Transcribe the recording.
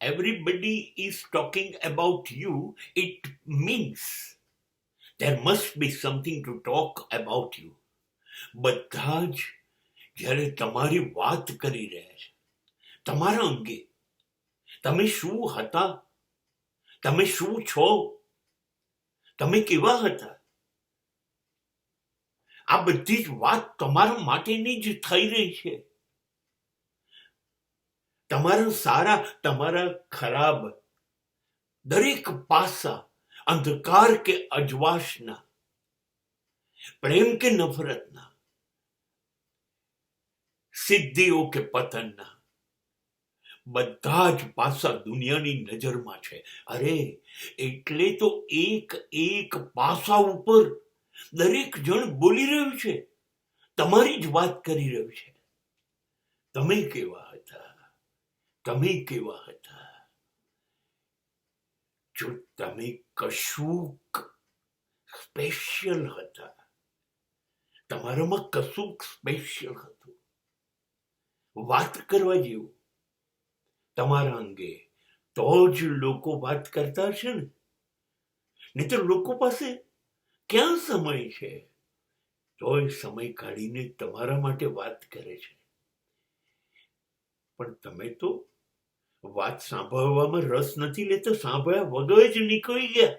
everybody is talking about you, it means there must be something to talk about you. બધા જ જ્યારે તમારી વાત કરી રહ્યા છે તમારા અંગે, તમે શું હતા, તમે શું છો, તમે કેવા હતા, આ બધી જ વાત તમારા માટેની જ થઈ રહી છે. તમારા સારા, તમારા ખરાબ, દરેક પાસા, અંધકાર કે અજવાશના, પ્રેમ કે નફરતના, સિદ્ધિઓ કે પતનના, બધા જ પાસા દુનિયાની નજરમાં છે. અરે એટલે તો એક એક પાસા ઉપર દરેક જણ બોલી રહ્યું છે, તમારી જ વાત કરી રહ્યું છે. તમે કેવા હતા, તમે કેવા હતા? જો તમે કશુંક સ્પેશિયલ હતા, તમારામાં કશુંક સ્પેશિયલ હતું, વાત કરવા જેવું તમારા અંગે, તો જ લોકો વાત કરતા હશે ને. નહીં તો લોકો પાસે ક્યાં સમય છે? તોય સમય કાઢીને તમારા માટે વાત કરે છે. પણ તમે તો વાત સાંભળવામાં રસ નથી લેતા, સાંભળ્યા વગર જ નીકળી ગયા.